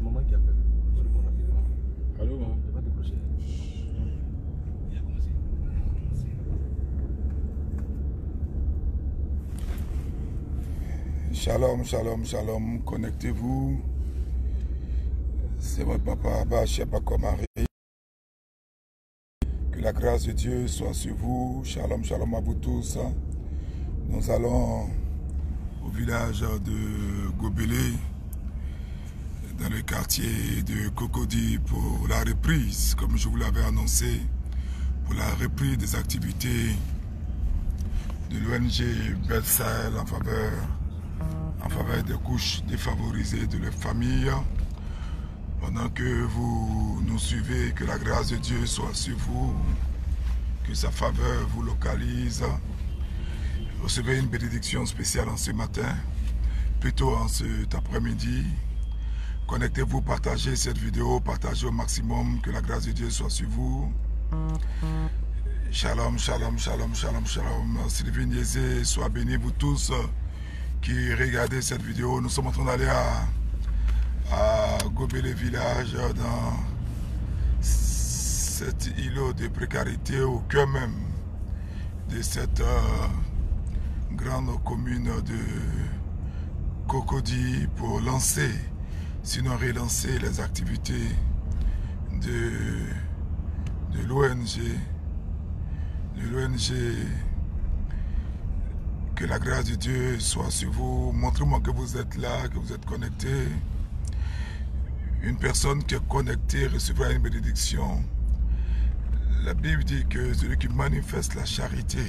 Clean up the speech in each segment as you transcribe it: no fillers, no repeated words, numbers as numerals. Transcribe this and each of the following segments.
maman qui appelle. Allô, maman. Je vais décrocher. Shalom, shalom, shalom. Connectez-vous. C'est votre papa Abba Shepakomari. Que la grâce de Dieu soit sur vous. Shalom, shalom à vous tous. Nous allons au village de Gobelé, dans le quartier de Cocody, pour la reprise, comme je vous l'avais annoncé, pour la reprise des activités de l'ONG Bethsaïl en faveur des couches défavorisées de leurs familles. Pendant que vous nous suivez, que la grâce de Dieu soit sur vous, que sa faveur vous localise. Recevez une bénédiction spéciale en ce matin, plutôt en cet après-midi. Connectez-vous, partagez cette vidéo, partagez au maximum, que la grâce de Dieu soit sur vous. Shalom, shalom, shalom, shalom, shalom. Sylvie Niézé, sois bénis vous tous qui regardez cette vidéo. Nous sommes en train d'aller à Gobelé village, dans cet îlot de précarité au cœur même de cette grande commune de Cocody, pour lancer, sinon relancer les activités de l'ONG. Que la grâce de Dieu soit sur vous. Montrez-moi que vous êtes là, que vous êtes connectés. Une personne qui est connectée recevra une bénédiction. La Bible dit que celui qui manifeste la charité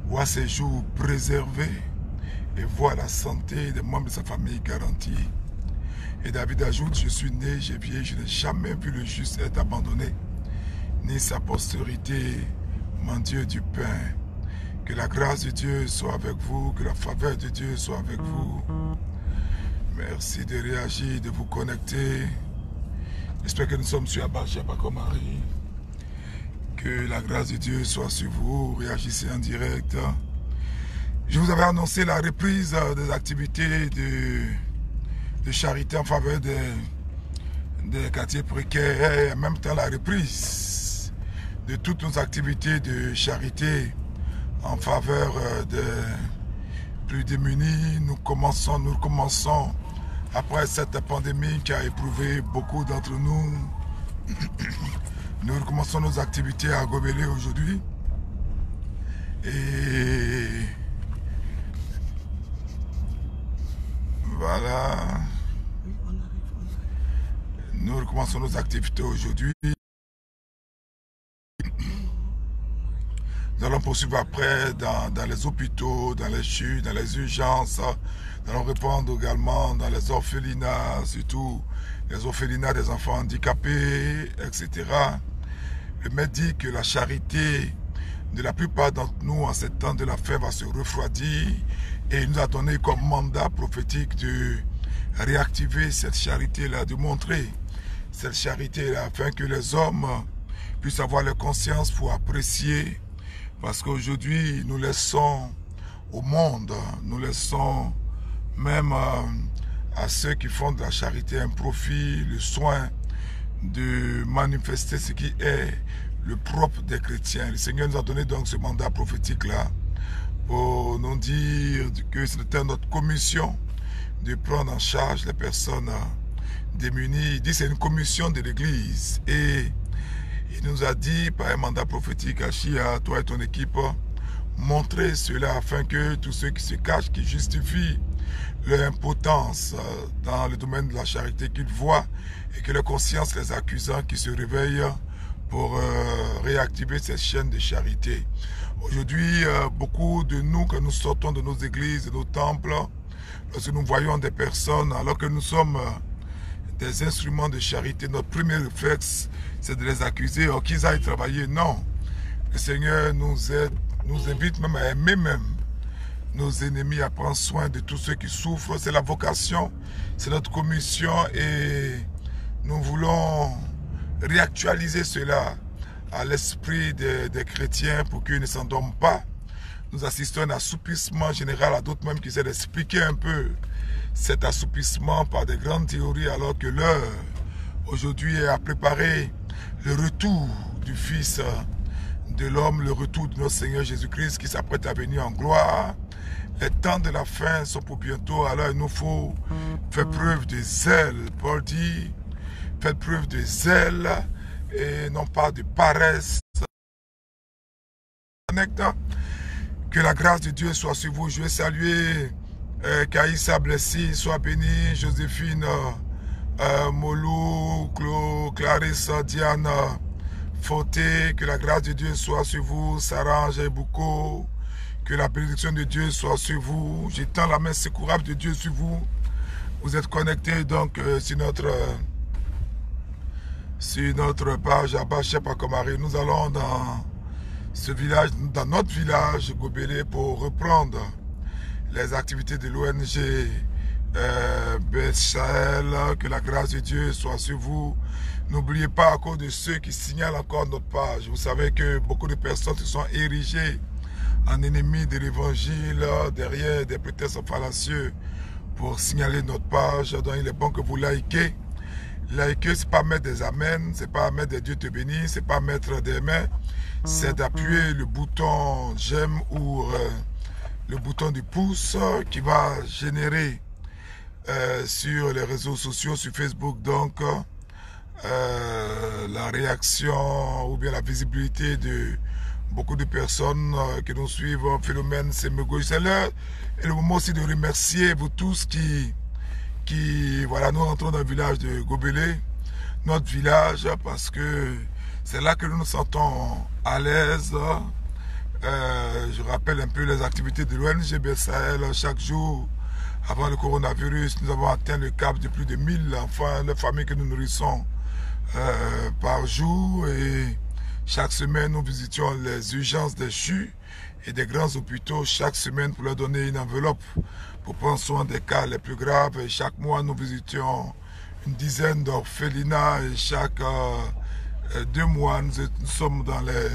voit ses jours préservés et voit la santé des membres de sa famille garantie. Et David ajoute, je suis né, j'ai vieilli, je n'ai jamais vu le juste être abandonné, ni sa postérité, mon Dieu du pain. Que la grâce de Dieu soit avec vous, que la faveur de Dieu soit avec vous. Merci de réagir, de vous connecter. J'espère que nous sommes sur Abba Shepakomari. Que la grâce de Dieu soit sur vous. Réagissez en direct. Je vous avais annoncé la reprise des activités de charité en faveur des quartiers précaires et en même temps la reprise de toutes nos activités de charité en faveur des plus démunis. Nous commençons après cette pandémie qui a éprouvé beaucoup d'entre nous. Nous recommençons nos activités à Gobelé aujourd'hui. Et voilà. Nous recommençons nos activités aujourd'hui. Nous allons poursuivre après dans les hôpitaux, dans les chutes, dans les urgences. Nous allons répondre également dans les orphelinats, surtout les orphelinats des enfants handicapés, etc. Le maître dit que la charité de la plupart d'entre nous en ces temps de la faim va se refroidir, et il nous a donné comme mandat prophétique de réactiver cette charité-là, de montrer cette charité-là afin que les hommes puissent avoir la conscience pour apprécier. Parce qu'aujourd'hui, nous laissons au monde, nous laissons même à ceux qui font de la charité un profit, le soin de manifester ce qui est le propre des chrétiens. Le Seigneur nous a donné donc ce mandat prophétique-là pour nous dire que c'était notre commission de prendre en charge les personnes démunies. Il dit que c'est une commission de l'Église, et il nous a dit par un mandat prophétique, Achia, toi et ton équipe, montrez cela afin que tous ceux qui se cachent, qui justifient leur impotence dans le domaine de la charité qu'ils voient, et que leur conscience les accusant, qui se réveillent pour réactiver cette chaîne de charité. Aujourd'hui, beaucoup de nous, quand nous sortons de nos églises, de nos temples, lorsque nous voyons des personnes, alors que nous sommes des instruments de charité, notre premier réflexe, c'est de les accuser, ou qu'ils aillent travailler. Non. Le Seigneur nous aide, nous invite même à aimer même nos ennemis, à prendre soin de tous ceux qui souffrent. C'est la vocation, c'est notre commission, et nous voulons réactualiser cela à l'esprit des chrétiens pour qu'ils ne s'endorment pas. Nous assistons à un assouplissement général, à d'autres même qui essaient d'expliquer un peu cet assoupissement par des grandes théories alors que l'heure aujourd'hui est à préparer le retour du Fils de l'homme, le retour de notre Seigneur Jésus-Christ qui s'apprête à venir en gloire. Les temps de la fin sont pour bientôt, alors il nous faut faire preuve de zèle. Paul dit, faites preuve de zèle et non pas de paresse. Que la grâce de Dieu soit sur vous. Je vais saluer Kaïssa Blessy, soit bénie, Joséphine Molou, Clarisse, Diane Fauté, que la grâce de Dieu soit sur vous, Sarah Jaibouko, que la bénédiction de Dieu soit sur vous. J'étends la main secourable de Dieu sur vous. Vous êtes connectés donc sur notre page à Bachepakomari. Nous allons dans ce village, dans notre village Gobélé, pour reprendre les activités de l'ONG Beth Sahel. Que la grâce de Dieu soit sur vous. N'oubliez pas, à cause de ceux qui signalent encore notre page, vous savez que beaucoup de personnes se sont érigées en ennemis de l'évangile derrière des prétextes fallacieux pour signaler notre page. Donc il est bon que vous likez. Liker, c'est pas mettre des amens, c'est pas mettre des Dieu te bénisse, c'est pas mettre des mains, c'est d'appuyer le bouton j'aime ou le bouton du pouce qui va générer sur les réseaux sociaux, sur Facebook, donc la réaction ou bien la visibilité de beaucoup de personnes qui nous suivent. Phénomène Semego. C'est l'heure et le moment aussi de remercier vous tous voilà, nous rentrons dans le village de Gobélé, notre village, parce que c'est là que nous nous sentons à l'aise. Je rappelle un peu les activités de l'ONG Beth Sahel. Chaque jour, avant le coronavirus, nous avons atteint le cap de plus de 1000 enfants, les familles que nous nourrissons par jour. Et chaque semaine, nous visitions les urgences des CHU et des grands hôpitaux chaque semaine pour leur donner une enveloppe pour prendre soin des cas les plus graves. Et chaque mois, nous visitions une dizaine d'orphelinats et chaque 2 mois, nous sommes dans les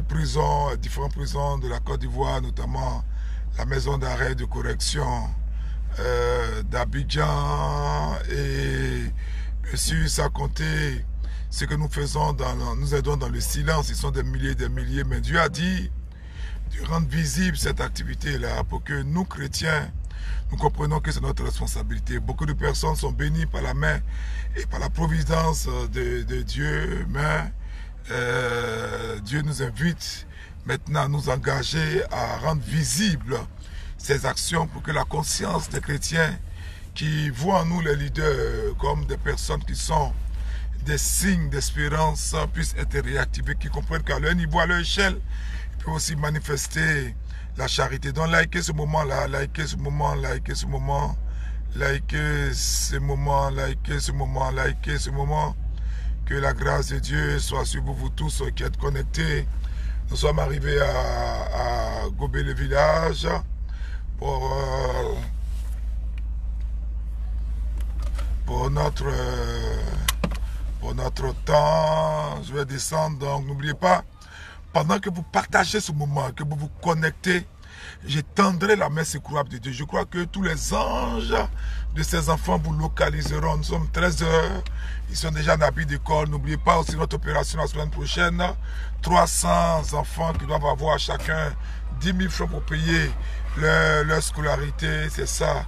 prisons, différentes prisons de la Côte d'Ivoire, notamment la maison d'arrêt de correction d'Abidjan. Et bien sûr, ça comptait ce que nous faisons, nous aidons dans le silence. Ils sont des milliers, mais Dieu a dit de rendre visible cette activité-là pour que nous, chrétiens, nous comprenons que c'est notre responsabilité. Beaucoup de personnes sont bénies par la main et par la providence de Dieu, mais Dieu nous invite maintenant à nous engager à rendre visibles ces actions pour que la conscience des chrétiens qui voient en nous les leaders comme des personnes qui sont des signes d'espérance puissent être réactivés, qui comprennent qu'à leur niveau, à leur échelle, ils peuvent aussi manifester la charité. Donc likez ce moment-là, likez ce moment, likez ce moment, likez ce moment, likez ce moment, likez ce moment. Que la grâce de Dieu soit sur vous, vous tous qui êtes connectés. Nous sommes arrivés à Gobélé village pour notre temps. Je vais descendre, donc n'oubliez pas, pendant que vous partagez ce moment, que vous vous connectez, je tendrai la main secourable de Dieu. Je crois que tous les anges de ces enfants vous localiseront. Nous sommes 13 heures. Ils sont déjà en habit d'école. N'oubliez pas aussi notre opération la semaine prochaine. 300 enfants qui doivent avoir chacun 10 000 francs pour payer leur scolarité. C'est ça.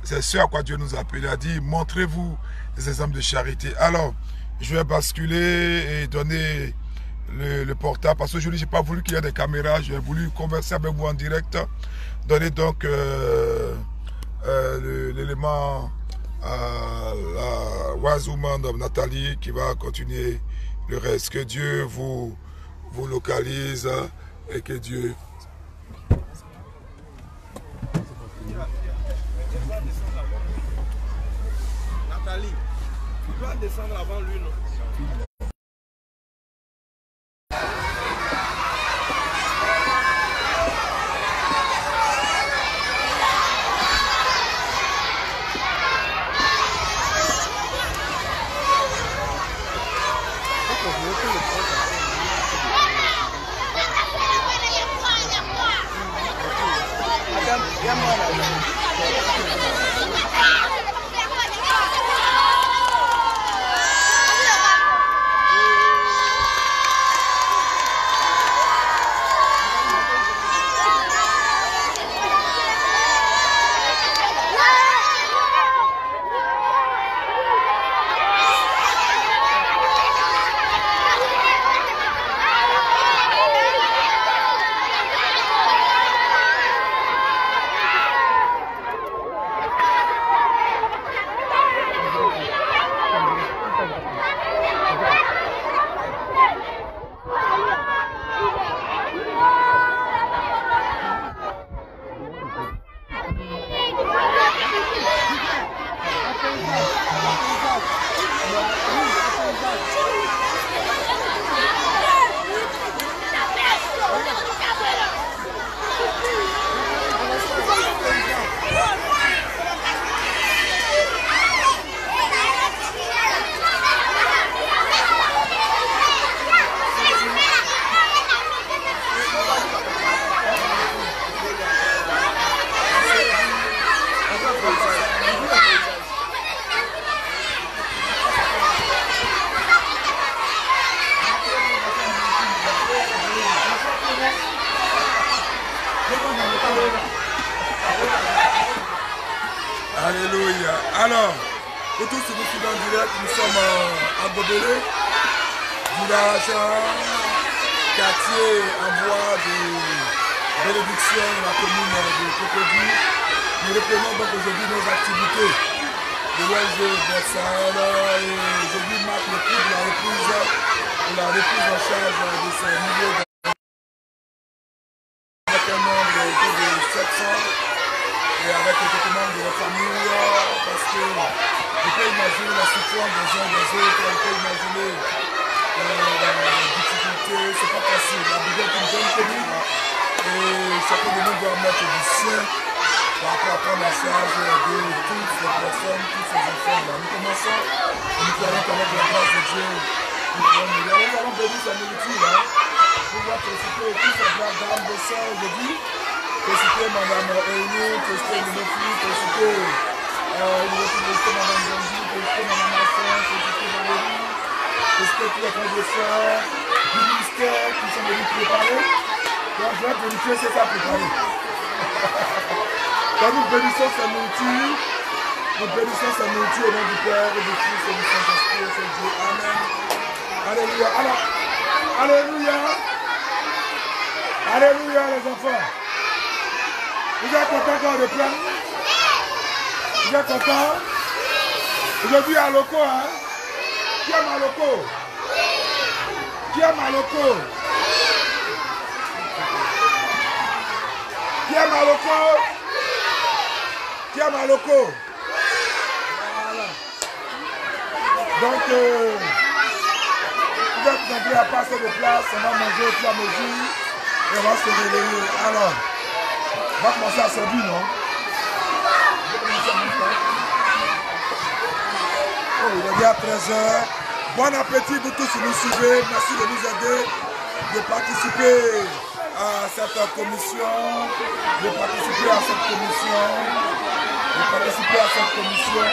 C'est ce à quoi Dieu nous appelle. Il a dit, montrez-vous des exemples de charité. Alors, je vais basculer et donner le portable, parce qu'aujourd'hui, je n'ai pas voulu qu'il y ait des caméras. J'ai voulu converser avec vous en direct. Donner donc l'élément à la wise woman de Nathalie qui va continuer le reste. Que Dieu vous localise et que Dieu... Nathalie, tu dois descendre avant lui, non? Alléluia. Alors, pour tous ceux qui nous suivent en direct, nous sommes à Gobelé, village, quartier en voie de bénédiction de la commune de Cocody. Nous reprenons donc aujourd'hui nos activités de l'ONG Bethsaïda et aujourd'hui marque le prix de la reprise en charge de ces milliers avec un nombre de 700. Et avec quelques membres de la famille, parce que on peut imaginer la souffrance des uns des autres, on peut imaginer les difficultés, c'est pas facile. La Bible est une bonne commune et chacun de nous doit mettre du sien par rapport à prendre la charge de toutes les personnes, tous ces enfants-là. Nous commençons, nous croyons qu'avec la grâce de Dieu, nous allons bénir sa nourriture, pour pouvoir féliciter tous ces braves dames de sang aujourd'hui. Féliciter Madame Euni, féliciter Ninofi, féliciter Madame Zanzi, féliciter Madame Masson, féliciter Valérie, féliciter tous les frères de sœurs du ministère qui sont venus préparer. Donc je vais vérifier c'est ça préparé. Quand nous bénissons sa nourriture, nous bénissons sa nourriture au nom du Père et du Fils et du Saint-Esprit, c'est Dieu. Amen. Alléluia. Alors, alléluia. Alléluia les enfants. Vous êtes contents quand on reprend? Vous êtes contents? Aujourd'hui à Loco, hein? Qui aime à Loco? Qui aime à Loco? Qui aime à Loco? Qui aime à Loco? Voilà. Donc, vous êtes nombreux à passer de place, on va manger au fur et à mesure et on va se réveiller. Alors, on va commencer à servir, non? Oh, il est bien à 13h. Bon appétit pour tous qui nous suivez. Merci de nous aider, de participer à cette commission, de participer à cette commission,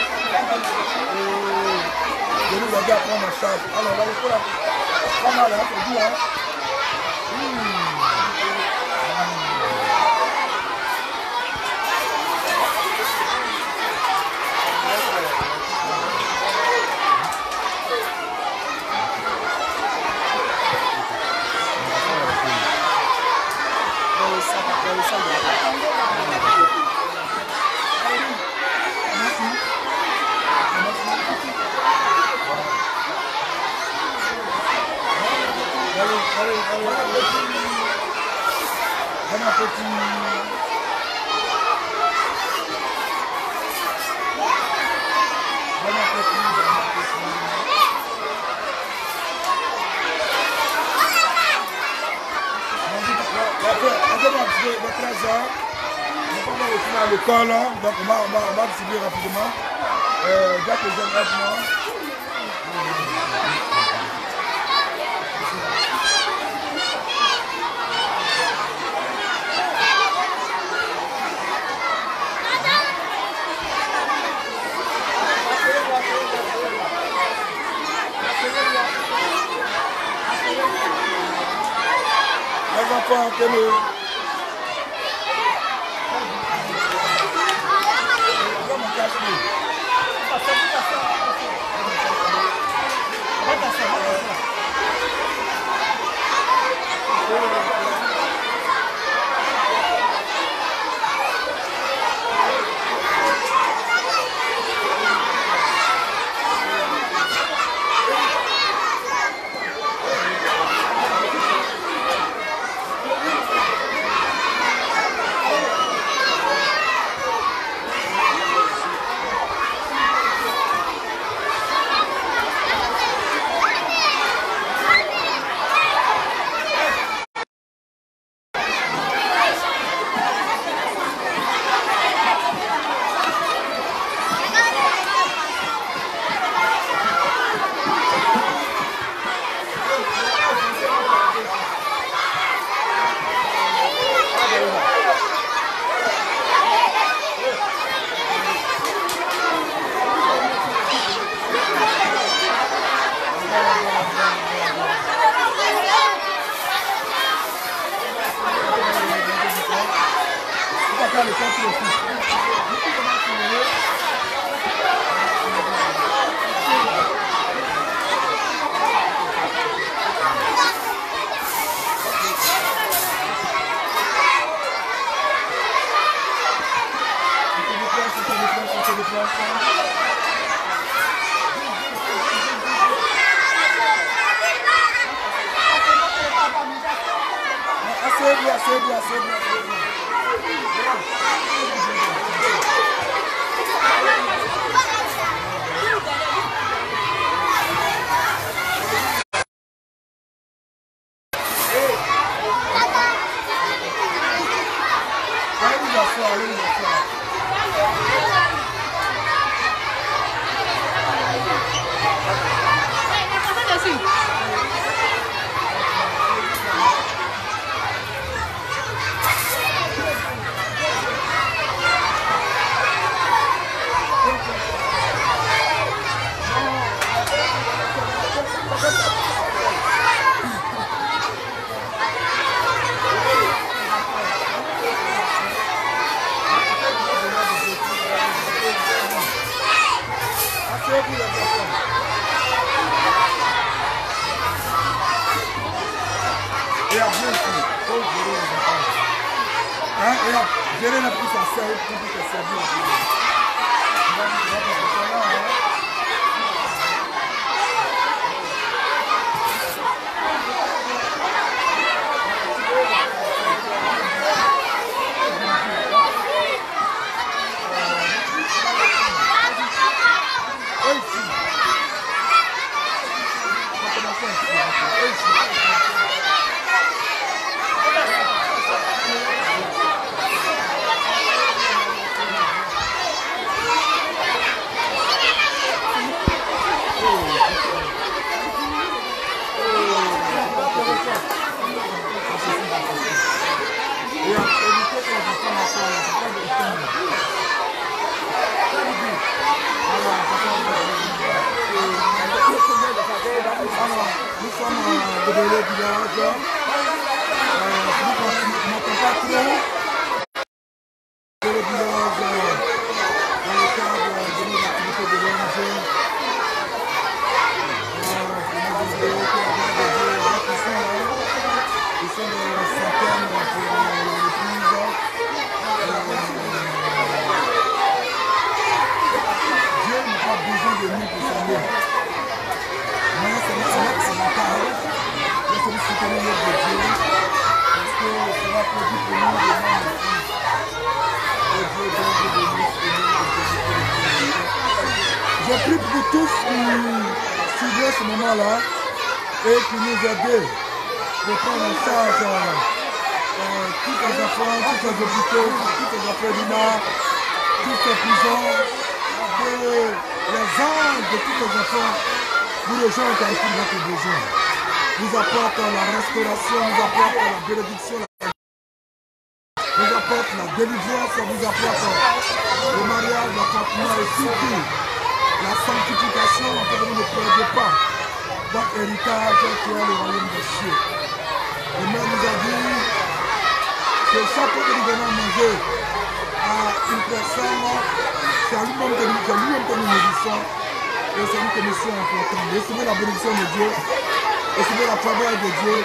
et de nous aider à prendre en charge. Alors, on va le faire pas mal, hein, c'est bien, hein? Bon appétit. De 13h, on va retourner à l'école, donc on va distribuer rapidement. Dès que je viens maintenant. Les enfants, que nous... Gérer la plus à servir, plus à servir. Nous sommes de le village. Nous n'entendons pas trop de le village dans le cadre de nos activités de l'ONG. Ils sont des centaines pour l'église. Dieu n'a pas besoin de nous pour s'aimer. Mais c'est ma parole. Je suis soutenir de Dieu parce que cela produit pour nous des mains de Christ. Et Dieu donne de nous Je prie pour tous qui suivent ce moment-là et qui nous aident pour prendre en charge tous les enfants, tous les hôpitaux, tous les orphelinats, toutes les prisons, les anges de tous les enfants. Pour les gens qui ont notre besoin, nous apportons la restauration, nous apportons la bénédiction, nous apportons la délivrance, nous apportons le mariage, l'enfantement et surtout la sanctification afin que nous ne perdions pas notre héritage qui est le royaume des cieux. Et même nous a dit que chaque fois que nous venons manger à une personne, c'est à lui-même que nous nourrissons. Et c'est une commission importante. Recevez la bénédiction de Dieu, recevez la faveur de Dieu,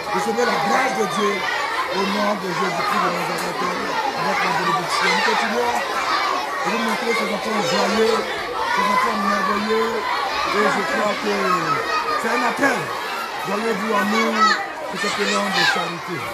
recevez la grâce de Dieu au nom de Jésus-Christ de Nazareth avec la bénédiction. Nous continuons de vous montrer ces enfants joyeux, ces enfants merveilleux. Et je crois que c'est un appel. Joignez-vous à nous pour ce élan de charité.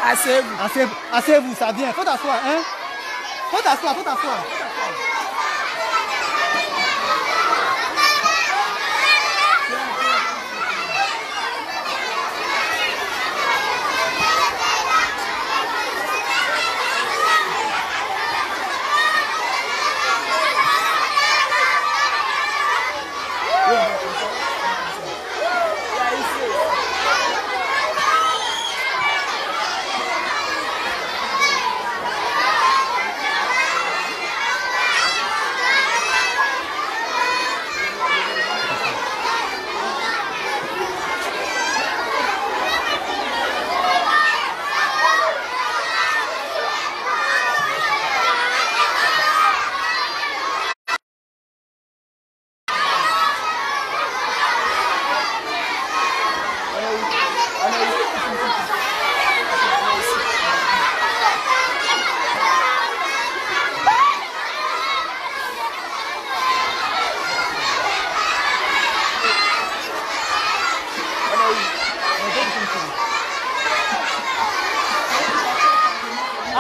Asseyez-vous. Asseyez-vous, ça vient. Faut t'asseoir, hein? Faut t'asseoir, faut t'asseoir.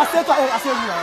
Assieds-toi, assieds-vous là.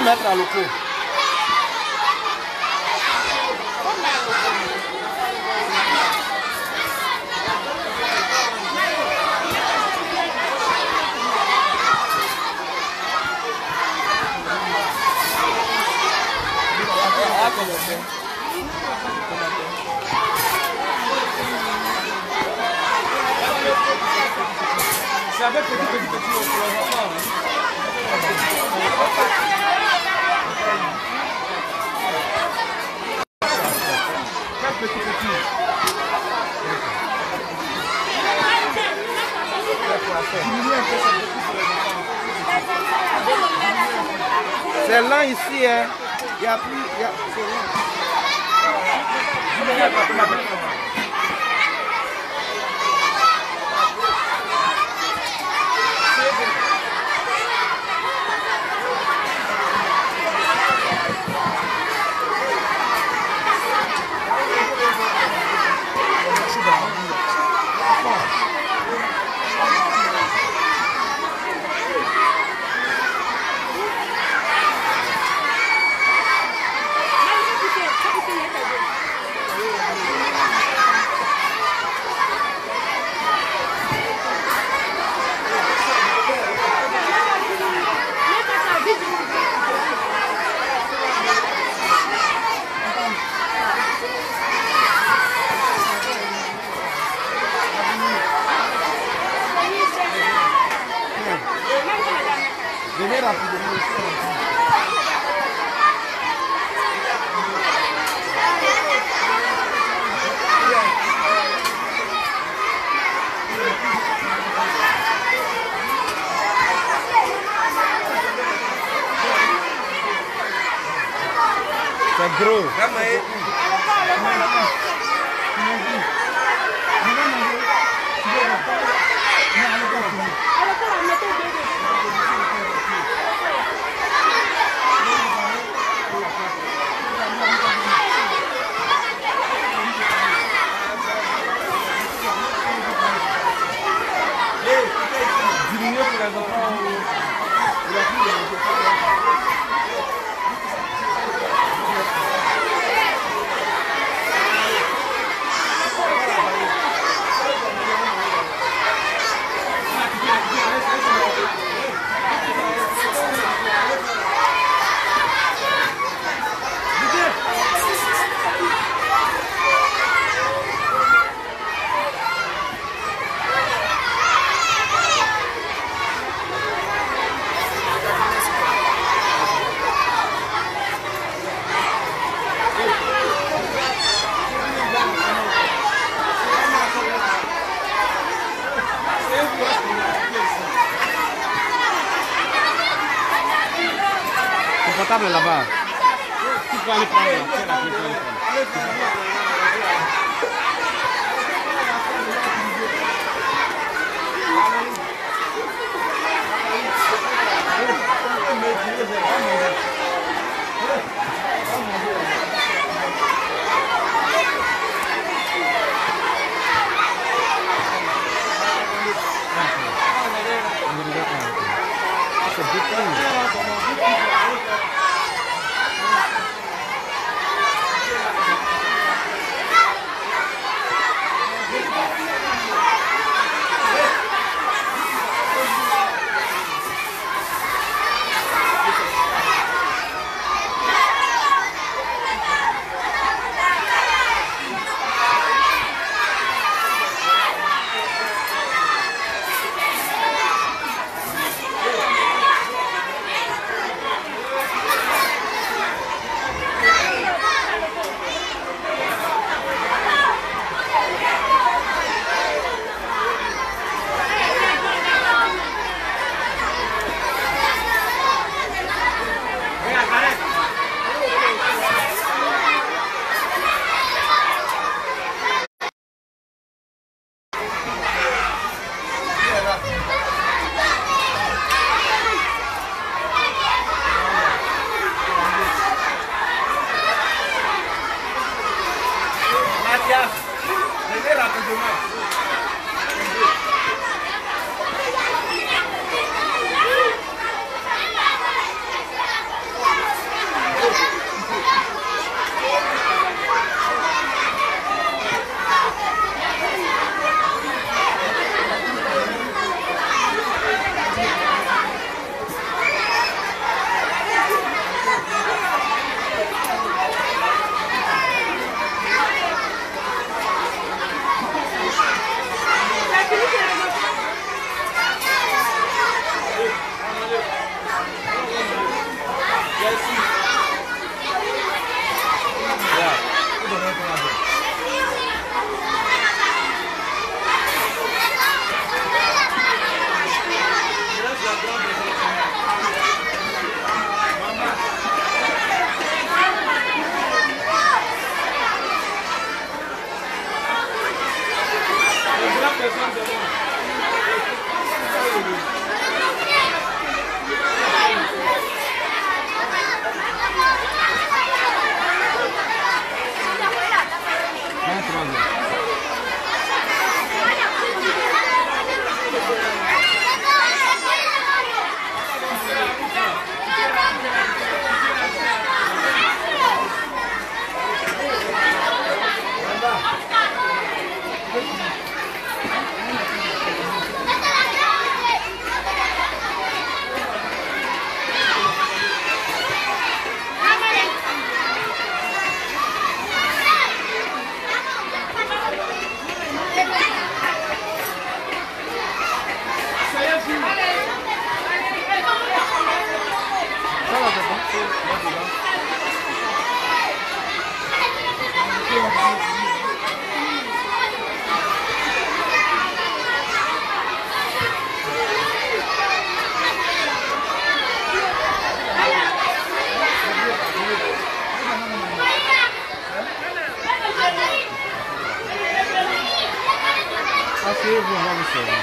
Mettre à l'eau. avec petit, c'est lent ici, hein. Il n'y a plus. Venez rapidement ici. C'est gros. Confortable là-bas. Tu peux aller prendre la Asseyez-vous, on va vous servir.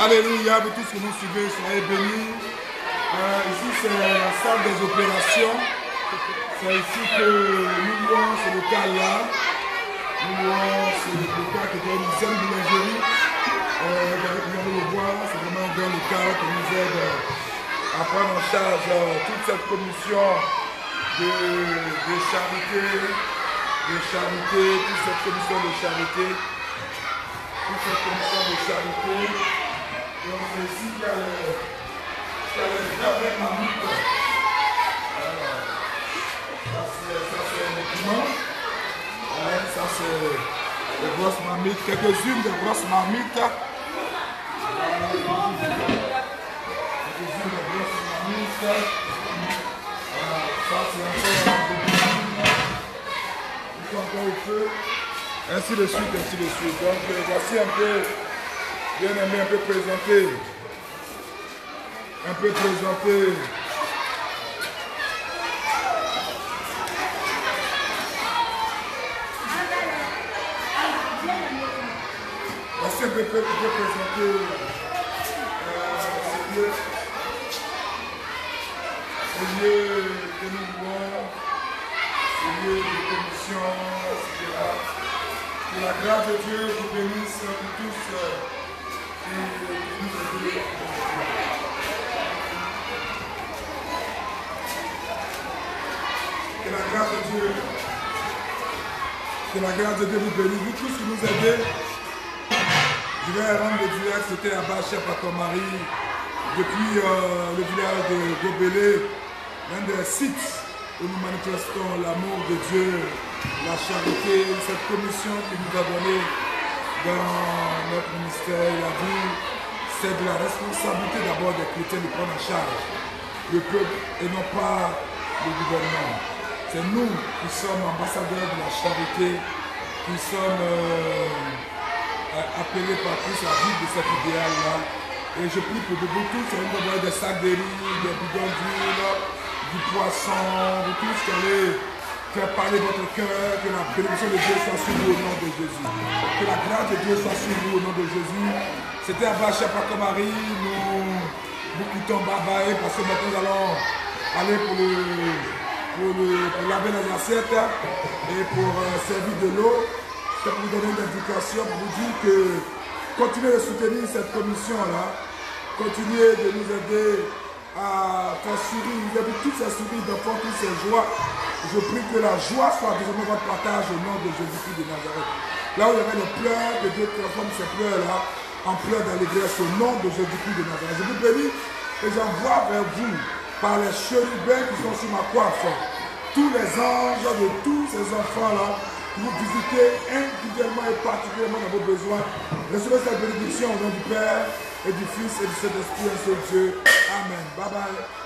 Alléluia, vous tous que nous suivez, soyez bénis. Ici c'est la salle des opérations. C'est ici que nous louons ce local-là. Nous louons ce local qui est une ancienne boulangerie. Vous allez le voir, c'est vraiment un grand local qui nous aide à prendre en charge toute cette commission de charité, toute cette commission de charité. Toute cette commission de charité. Donc c'est ici qu'il y a les jardins marmites. Ça c'est un document. Ça c'est les grosses marmites, quelques-unes des grosses marmites. Quelques-unes des grosses marmites. Ça c'est encore au feu. Ainsi de suite, ainsi de suite. Donc voici un peu. Bien aimé, un peu présenté. Voici un peu présenté ce lieu que nous voulons, ce lieu de commission, etc. Que la grâce de Dieu vous bénisse pour tous. Que la grâce de Dieu vous bénisse, vous tous qui nous aidez. Je vais rendre le direct, c'était à Bachep à Comari, depuis le village de Gobelé, l'un des sites où nous manifestons l'amour de Dieu, la charité, cette commission qui nous a donné dans notre ministère. Il a dit, c'est de la responsabilité d'abord des chrétiens de prendre en charge le peuple et non pas le gouvernement. C'est nous qui sommes ambassadeurs de la charité, qui sommes appelés par Christ à vivre de cet idéal-là. Et je prie pour vous tous, c'est une des sacs de riz, des bidons d'huile, du poisson, vous tous qui allez faire parler votre cœur, que la bénédiction de Dieu soit sur vous au nom de Jésus. Que la grâce de Dieu soit sur vous au nom de Jésus. C'était à Bachep à Comari, nous quittons Babae parce que maintenant nous allons aller pour laver les assiettes et pour servir de l'eau. c'est pour vous donner une indication, pour vous dire que continuez de soutenir cette commission-là, continuez de nous aider à faire sourire, vous avez toutes ces sourires d'enfants, toutes ces joies. Je prie que la joie soit désormais votre partage au nom de Jésus-Christ de Nazareth. Là où il y avait les pleurs, que Dieu transforme ces pleurs-là en pleurs d'allégresse au nom de Jésus-Christ de Nazareth. Je vous bénis et j'envoie vers vous, par les chérubins qui sont sur ma coiffe, tous les anges de tous ces enfants-là, vous visitez individuellement et particulièrement dans vos besoins. Recevez cette bénédiction au nom du Père et du Fils et du Saint-Esprit, un seul Dieu. Amen. Bye bye.